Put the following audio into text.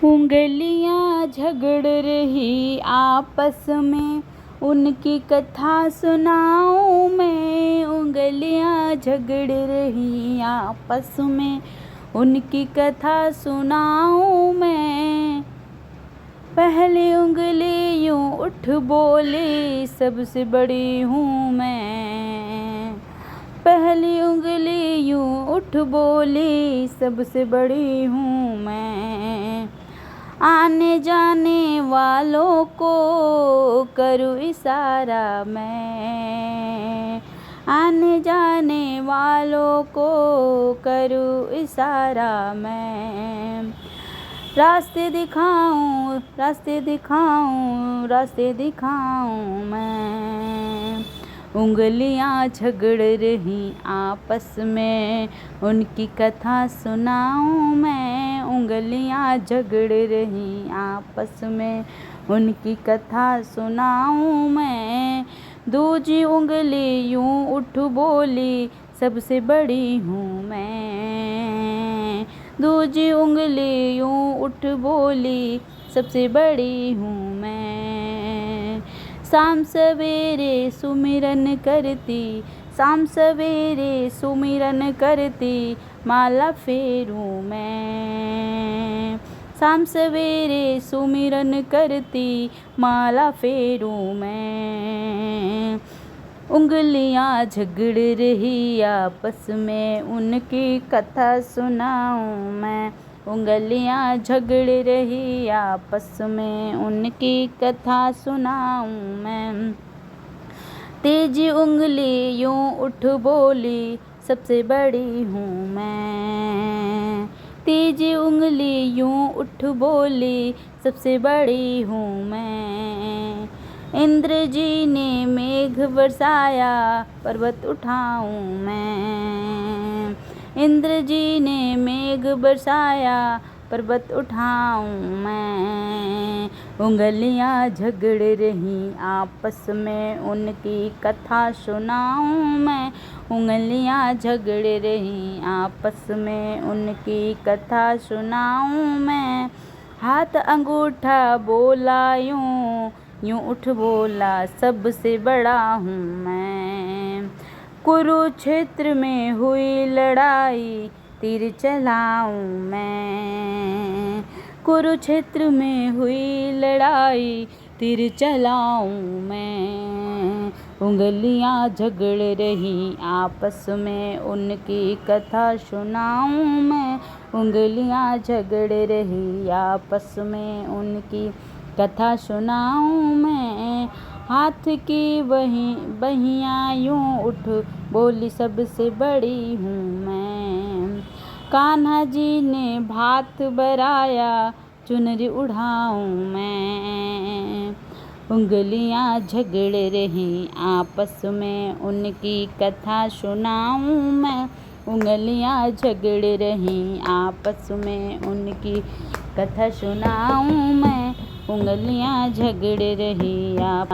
उंगलियां झगड़ रही आपस में, उनकी कथा सुनाऊं मैं। उंगलियां झगड़ रही आपस में, उनकी कथा सुनाऊं मैं। पहली उंगली यूं उठ बोली, सबसे बड़ी हूँ मैं। पहली उंगली यूं उठ बोली, सबसे बड़ी हूँ मैं। आने जाने वालों को करूँ इशारा मैं। आने जाने वालों को करूँ इशारा मैं। रास्ते दिखाऊं, रास्ते दिखाऊं, रास्ते दिखाऊं मैं। उंगलियां झगड़ रही आपस में, उनकी कथा सुनाऊं मैं। उंगलियां झगड़ रही आपस में, उनकी कथा सुनाऊं मैं। दूजी उंगली यूं उठ बोली, सबसे बड़ी हूँ मैं। दूजी उंगली यूं उठ बोली, सबसे बड़ी हूँ मैं। शाम सवेरे सुमिरन करती, शाम सवेरे सुमिरन करती, माला फेरूं मैं। शाम सवेरे सुमिरन करती, माला फेरूं मैं। उंगलियां झगड़ रही आपस में, उनकी कथा सुनाऊं मैं। उंगलियां झगड़ रही आपस में, उनकी कथा सुनाऊं मैं। तेजी उंगली यूं उठ बोली, सबसे बड़ी हूँ मैं। तेजी उंगली यूं उठ बोली, सबसे बड़ी हूँ मैं। इंद्र जी ने मेघ बरसाया, पर्वत उठाऊं मैं। इंद्र जी ने मेघ बरसाया, पर्वत उठाऊं मैं। उंगलियां झगड़ रही आपस में, उनकी कथा सुनाऊं मैं। उंगलियां झगड़ रही आपस में, उनकी कथा सुनाऊं मैं। हाथ अंगूठा बोला यूं, यूं उठ बोला, सबसे बड़ा हूँ मैं। कुरुक्षेत्र में हुई लड़ाई, तीर चलाऊं मैं। कुरुक्षेत्र में हुई लड़ाई, तीर चलाऊं मैं। उंगलियां झगड़ रही आपस में, उनकी कथा सुनाऊं मैं। उंगलियां झगड़ रही आपस में, उनकी कथा सुनाऊं मैं। हाथ की बहियां यूं उठ बोली, सबसे बड़ी हूँ मैं। कान्हा जी ने भात बराया, चुनरी उड़ाऊं मैं। उंगलियां झगड़ रही आपस में, उनकी कथा सुनाऊं मैं। उंगलियां झगड़ रही आपस में, उनकी कथा सुनाऊं मैं। उंगलियां झगड़ रही आप